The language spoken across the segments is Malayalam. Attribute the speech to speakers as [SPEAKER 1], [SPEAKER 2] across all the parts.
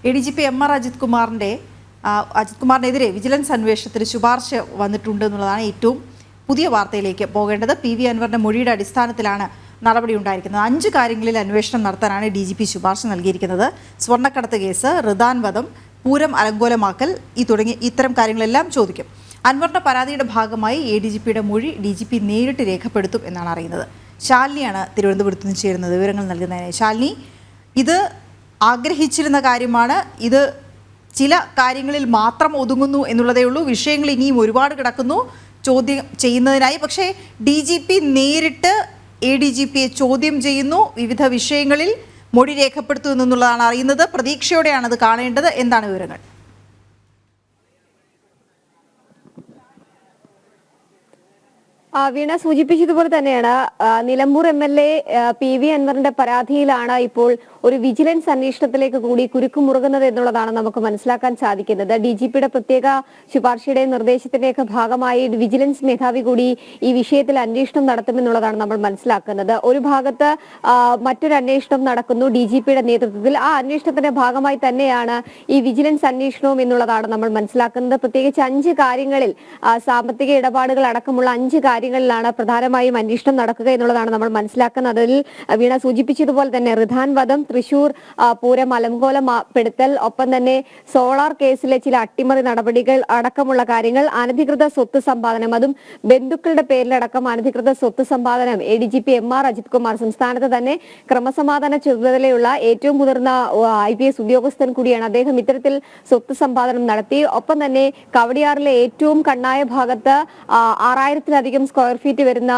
[SPEAKER 1] ADGP MR അജിത് കുമാറിനെതിരെ വിജിലൻസ് അന്വേഷണത്തിന് ശുപാർശ വന്നിട്ടുണ്ട് എന്നുള്ളതാണ് ഏറ്റവും പുതിയ വാർത്തയിലേക്ക് പോകേണ്ടത്. PV അൻവറിന്റെ മൊഴിയുടെ അടിസ്ഥാനത്തിലാണ് നടപടി ഉണ്ടായിരിക്കുന്നത്. 5 കാര്യങ്ങളിൽ അന്വേഷണം നടത്താനാണ് DGP ശുപാർശ നൽകിയിരിക്കുന്നത്. സ്വർണ്ണക്കടത്ത് കേസ്, റിദാൻ വധം, പൂരം അലങ്കോലമാക്കൽ തുടങ്ങി ഇത്തരം കാര്യങ്ങളെല്ലാം ചോദിക്കും. അൻവറിന്റെ പരാതിയുടെ ഭാഗമായി ADGPയുടെ മൊഴി DGP നേരിട്ട് രേഖപ്പെടുത്തും എന്നാണ് അറിയുന്നത്. ശാലിനിയാണ് തിരുവനന്തപുരത്ത് നിന്ന് ചേരുന്നത് വിവരങ്ങൾ നൽകുന്നതിന്. ശാലിനി, ഇത് ആഗ്രഹിച്ചിരുന്ന കാര്യമാണ്. ഇത് ചില കാര്യങ്ങളിൽ മാത്രം ഒതുങ്ങുന്നു എന്നുള്ളതേ ഉള്ളൂ. വിഷയങ്ങൾ ഇനിയും ഒരുപാട് കിടക്കുന്നു ചോദ്യം ചെയ്യുന്നതിനായി. പക്ഷേ DGP നേരിട്ട് ADGPയെ ചോദ്യം ചെയ്യുന്നു, വിവിധ വിഷയങ്ങളിൽ മൊഴി രേഖപ്പെടുത്തുന്നു എന്നുള്ളതാണ് അറിയുന്നത്. പ്രതീക്ഷയോടെയാണ് അത് കാണേണ്ടത്. എന്താണ് വിവരങ്ങൾ?
[SPEAKER 2] വീണ സൂചിപ്പിച്ചതുപോലെ തന്നെയാണ് നിലമ്പൂർ MLA PV അൻവറിന്റെ പരാതിയിലാണ് ഇപ്പോൾ ഒരു വിജിലൻസ് അന്വേഷണത്തിലേക്ക് കൂടി കുരുക്കുമുറുകുന്നത് എന്നുള്ളതാണ് നമുക്ക് മനസ്സിലാക്കാൻ സാധിക്കുന്നത്. DGPയുടെ പ്രത്യേക ശുപാർശയുടെ നിർദ്ദേശത്തിന്റെയൊക്കെ ഭാഗമായി വിജിലൻസ് മേധാവി കൂടി ഈ വിഷയത്തിൽ അന്വേഷണം നടത്തുമെന്നുള്ളതാണ് നമ്മൾ മനസ്സിലാക്കുന്നത്. ഒരു ഭാഗത്ത് മറ്റൊരു അന്വേഷണം നടക്കുന്നു DGPയുടെ നേതൃത്വത്തിൽ. ആ അന്വേഷണത്തിന്റെ ഭാഗമായി തന്നെയാണ് ഈ വിജിലൻസ് അന്വേഷണവും എന്നുള്ളതാണ് നമ്മൾ മനസ്സിലാക്കുന്നത്. പ്രത്യേകിച്ച് 5 കാര്യങ്ങളിൽ സാമ്പത്തിക ഇടപാടുകൾ അടക്കമുള്ള 5 കാര്യങ്ങളിലാണ് പ്രധാനമായും അന്വേഷണം നടക്കുക എന്നുള്ളതാണ് നമ്മൾ മനസ്സിലാക്കുന്നത്. അതിൽ വീണ സൂചിപ്പിച്ചതുപോലെ തന്നെ റിദാൻ വധം, തൃശൂർ പൂരം അലങ്കോലപ്പെടുത്തൽ, ഒപ്പം തന്നെ സോളാർ കേസിലെ ചില അട്ടിമറി നടപടികൾ അടക്കമുള്ള കാര്യങ്ങൾ, അനധികൃത സ്വത്ത് സമ്പാദനം, അതും ബന്ധുക്കളുടെ പേരിലടക്കം അനധികൃത സ്വത്ത് സമ്പാദനം. ADGP MR അജിത് കുമാർ സംസ്ഥാനത്ത് തന്നെ ക്രമസമാധാന ചുമതലയുള്ള ഏറ്റവും മുതിർന്ന IPS ഉദ്യോഗസ്ഥൻ കൂടിയാണ്. അദ്ദേഹം ഇത്തരത്തിൽ സ്വത്ത് സമ്പാദനം നടത്തി. ഒപ്പം തന്നെ കവടിയാറിലെ ഏറ്റവും കണ്ണായ ഭാഗത്ത് 6000-ലധികം സ്ക്വയർ ഫീറ്റ് വരുന്ന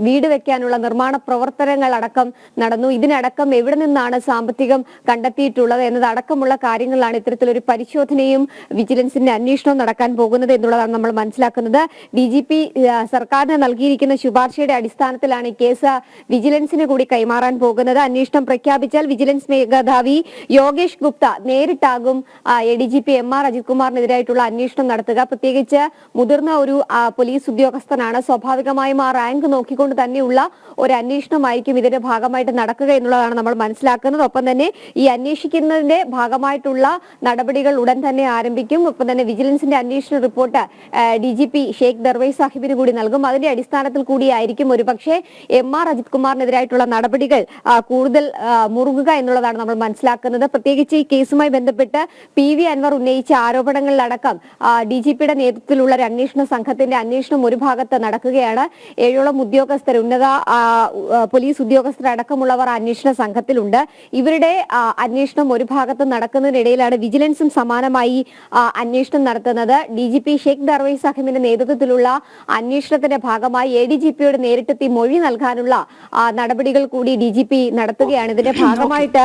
[SPEAKER 2] വീട് വെക്കാനുള്ള നിർമ്മാണ പ്രവർത്തനങ്ങൾ അടക്കം നടന്നു. ഇതിനടക്കം എവിടെ നിന്നാണ് സാമ്പത്തികം കണ്ടെത്തിയിട്ടുള്ളത് എന്നതടക്കമുള്ള കാര്യങ്ങളിലാണ് ഇത്തരത്തിലൊരു പരിശോധനയും വിജിലൻസിന്റെ അന്വേഷണവും നടക്കാൻ പോകുന്നത് എന്നുള്ളതാണ് നമ്മൾ മനസ്സിലാക്കുന്നത്. DGP സർക്കാരിന് നൽകിയിരിക്കുന്ന ശുപാർശയുടെ അടിസ്ഥാനത്തിലാണ് ഈ കേസ് വിജിലൻസിന് കൂടി കൈമാറാൻ പോകുന്നത്. അന്വേഷണം പ്രഖ്യാപിച്ചാൽ വിജിലൻസ് മേധാവി യോഗേഷ് ഗുപ്ത നേരിട്ടാകും ADGP MR അജിത് കുമാറിനെതിരായിട്ടുള്ള അന്വേഷണം നടത്തുക. പ്രത്യേകിച്ച് മുതിർന്ന ഒരു പോലീസ് ഉദ്യോഗസ്ഥനാണ്. സ്വാഭാവികമായും ആ റാങ്ക് നോക്കിക്കൊണ്ട് തന്നെയുള്ള ഒരു അന്വേഷണമായിരിക്കും ഇതിന്റെ ഭാഗമായിട്ട് നടക്കുക എന്നുള്ളതാണ് നമ്മൾ മനസ്സിലാക്കുന്നത്. ഒപ്പം തന്നെ ഈ അന്വേഷിക്കുന്നതിന്റെ ഭാഗമായിട്ടുള്ള നടപടികൾ ഉടൻ തന്നെ ആരംഭിക്കും. ഒപ്പം തന്നെ വിജിലൻസിന്റെ അന്വേഷണ റിപ്പോർട്ട് DGP ഷെയ്ഖ് ദർവേസ് സാഹിബിന് കൂടി നൽകും. അതിന്റെ അടിസ്ഥാനത്തിൽ കൂടിയായിരിക്കും ഒരുപക്ഷെ MR അജിത് കുമാറിനെതിരായിട്ടുള്ള നടപടികൾ കൂടുതൽ മുറുകുക എന്നുള്ളതാണ് നമ്മൾ മനസ്സിലാക്കുന്നത്. പ്രത്യേകിച്ച് ഈ കേസുമായി ബന്ധപ്പെട്ട് PV അൻവർ ഉന്നയിച്ച ആരോപണങ്ങളിലടക്കം DGPയുടെ നേതൃത്വത്തിലുള്ള ഒരു അന്വേഷണ സംഘത്തിന്റെ അന്വേഷണം ഒരു ഭാഗത്ത് നടക്കുകയാണ്. 7ഓളം ഉദ്യോഗസ്ഥർ, ഉന്നത പോലീസ് ഉദ്യോഗസ്ഥരടക്കമുള്ളവർ അന്വേഷണ സംഘത്തിലുണ്ട്. ഇവരുടെ അന്വേഷണം ഒരു ഭാഗത്ത് നടക്കുന്നതിനിടയിലാണ് വിജിലൻസും സമാനമായി അന്വേഷണം നടത്തുന്നത്. DGP ഷെയ്ഖ് ദർവേസ് സാഹിബിന്റെ നേതൃത്വത്തിലുള്ള അന്വേഷണത്തിന്റെ ഭാഗമായി ADGPയോട് നേരിട്ടെത്തി മൊഴി നൽകാനുള്ള നടപടികൾ കൂടി DGP നടത്തുകയാണ്. ഇതിന്റെ ഭാഗമായിട്ട്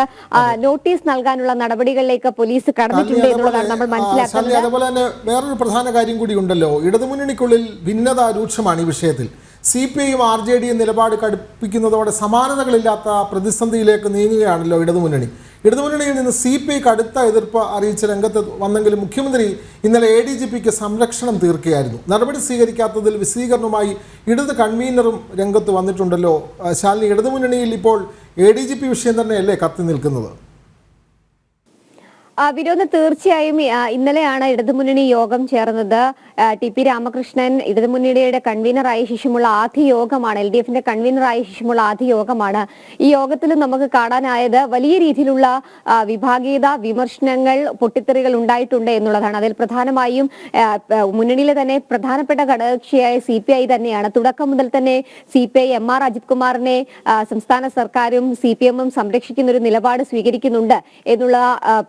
[SPEAKER 2] നോട്ടീസ് നൽകാനുള്ള നടപടികളിലേക്ക് പോലീസ് കടന്നിട്ടുണ്ട് എന്നുള്ളതാണ് നമ്മൾ മനസ്സിലാക്കുന്നത്.
[SPEAKER 3] അതുപോലെ തന്നെ വേറൊരു പ്രധാന കാര്യം കൂടി ഉണ്ടല്ലോ. ഇടതുമുന്നണിക്കുള്ളിൽ ഭിന്നത രൂക്ഷമാണ് ഈ വിഷയത്തിൽ. CPIയും RJDയും നിലപാട് കടുപ്പിക്കുന്നതോടെ സമാനതകളില്ലാത്ത പ്രതിസന്ധിയിലേക്ക് നീങ്ങുകയാണല്ലോ ഇടതുമുന്നണി. ഇടതുമുന്നണിയിൽ നിന്ന് CPI കടുത്ത എതിർപ്പ് അറിയിച്ച രംഗത്ത് വന്നെങ്കിലും മുഖ്യമന്ത്രി ഇന്നലെ ADGPക്ക് സംരക്ഷണം തീർക്കുകയായിരുന്നു. നടപടി സ്വീകരിക്കാത്തതിൽ വിശദീകരണവുമായി ഇടത് കൺവീനറും രംഗത്ത് വന്നിട്ടുണ്ടല്ലോ. ശാലിനി, ഇടതുമുന്നണിയിൽ ഇപ്പോൾ ADGP വിഷയം തന്നെയല്ലേ കത്തി നിൽക്കുന്നത്?
[SPEAKER 2] വിനോദ്, തീർച്ചയായും ഇന്നലെയാണ് ഇടതുമുന്നണി യോഗം ചേർന്നത്. TP രാമകൃഷ്ണൻ ഇടതുമുന്നണിയുടെ കൺവീനറായ ശേഷമുള്ള ആദ്യ യോഗമാണ്, LDFന്റെ കൺവീനറായ ശേഷമുള്ള ആദ്യ യോഗമാണ്. ഈ യോഗത്തിൽ നമുക്ക് കാണാനായത് വലിയ രീതിയിലുള്ള വിഭാഗീയത, വിമർശനങ്ങൾ, പൊട്ടിത്തെറികൾ ഉണ്ടായിട്ടുണ്ട് എന്നുള്ളതാണ്. അതിൽ പ്രധാനമായും മുന്നണിയിലെ തന്നെ പ്രധാനപ്പെട്ട ഘടകകക്ഷിയായ CPI തന്നെയാണ്. തുടക്കം മുതൽ തന്നെ CPI MR അജിത് കുമാറിനെ സംസ്ഥാന സർക്കാരും CPM-ഉം സംരക്ഷിക്കുന്ന ഒരു നിലപാട് സ്വീകരിക്കുന്നുണ്ട് എന്നുള്ള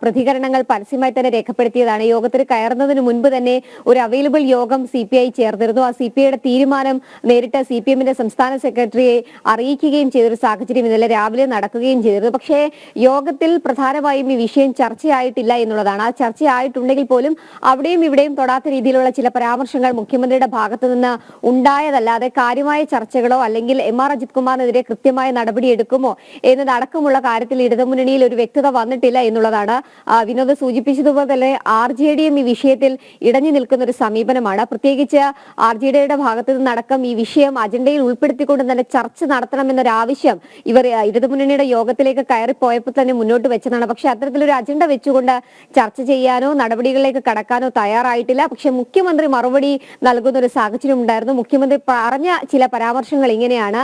[SPEAKER 2] പ്രതികരണം പരസ്യമായി തന്നെ രേഖപ്പെടുത്തിയതാണ്. യോഗത്തിൽ കയറുന്നതിന് മുൻപ് തന്നെ ഒരു അവൈലബിൾ യോഗം CPI ചേർന്നിരുന്നു. ആ CPIയുടെ തീരുമാനം നേരിട്ട് CPM-ന്റെ സംസ്ഥാന സെക്രട്ടറിയെ അറിയിക്കുകയും ചെയ്തൊരു സാഹചര്യം ഇന്നലെ രാവിലെ നടക്കുകയും ചെയ്തിരുന്നു. പക്ഷേ യോഗത്തിൽ പ്രധാനമായും ഈ വിഷയം ചർച്ചയായിട്ടില്ല എന്നുള്ളതാണ്. ആ ചർച്ചയായിട്ടുണ്ടെങ്കിൽ പോലും അവിടെയും ഇവിടെയും തൊടാത്ത രീതിയിലുള്ള ചില പരാമർശങ്ങൾ മുഖ്യമന്ത്രിയുടെ ഭാഗത്തു നിന്ന് ഉണ്ടായതല്ലാതെ കാര്യമായ ചർച്ചകളോ അല്ലെങ്കിൽ MR അജിത് കുമാറിനെതിരെ കൃത്യമായ നടപടി എടുക്കുമോ എന്നതടക്കമുള്ള കാര്യത്തിൽ ഇടതുമുന്നണിയിൽ ഒരു വ്യക്തത വന്നിട്ടില്ല എന്നുള്ളതാണ് വിനോദ് സൂചിപ്പിച്ചതുപോലെ തന്നെ RJDയും ഈ വിഷയത്തിൽ ഇടഞ്ഞു നിൽക്കുന്ന ഒരു സമീപനമാണ്. പ്രത്യേകിച്ച് RJDയുടെ ഭാഗത്തു നിന്നടക്കം ഈ വിഷയം അജണ്ടയിൽ ഉൾപ്പെടുത്തിക്കൊണ്ട് തന്നെ ചർച്ച നടത്തണമെന്നൊരു ആവശ്യം ഇവർ ഇടതുമുന്നണിയുടെ യോഗത്തിലേക്ക് കയറിപ്പോയപ്പോൾ തന്നെ മുന്നോട്ട് വെച്ചതാണ്. പക്ഷെ അത്തരത്തിലൊരു അജണ്ട വെച്ചുകൊണ്ട് ചർച്ച ചെയ്യാനോ നടപടികളിലേക്ക് കടക്കാനോ തയ്യാറായിട്ടില്ല. പക്ഷെ മുഖ്യമന്ത്രി മറുപടി നൽകുന്ന ഒരു സാഹചര്യം ഉണ്ടായിരുന്നു. മുഖ്യമന്ത്രി പറഞ്ഞ ചില പരാമർശങ്ങൾ ഇങ്ങനെയാണ്: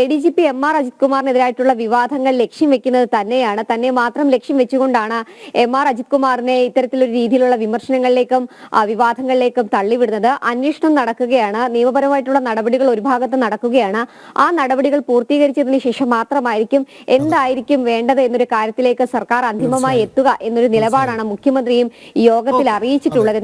[SPEAKER 2] ADGP MR അജിത് കുമാറിനെതിരായിട്ടുള്ള വിവാദങ്ങൾ ലക്ഷ്യം വെക്കുന്നത് തന്നെയാണ്, തന്നെ മാത്രം ലക്ഷ്യം വെച്ചുകൊണ്ടാണ് MR അജിത് കുമാറിനെ ഇത്തരത്തിലൊരു രീതിയിലുള്ള വിമർശനങ്ങളിലേക്കും വിവാദങ്ങളിലേക്കും തള്ളിവിടുന്നത്. അന്വേഷണം നടക്കുകയാണ്, നിയമപരമായിട്ടുള്ള നടപടികൾ ഒരു ഭാഗത്ത് നടക്കുകയാണ്. ആ നടപടികൾ പൂർത്തീകരിച്ചതിന് ശേഷം മാത്രമായിരിക്കും എന്തായിരിക്കും വേണ്ടത് എന്നൊരു കാര്യത്തിലേക്ക് സർക്കാർ അന്തിമമായി എത്തുക എന്നൊരു നിലപാടാണ് മുഖ്യമന്ത്രിയും ഈ യോഗത്തിൽ അറിയിച്ചിട്ടുള്ളത്.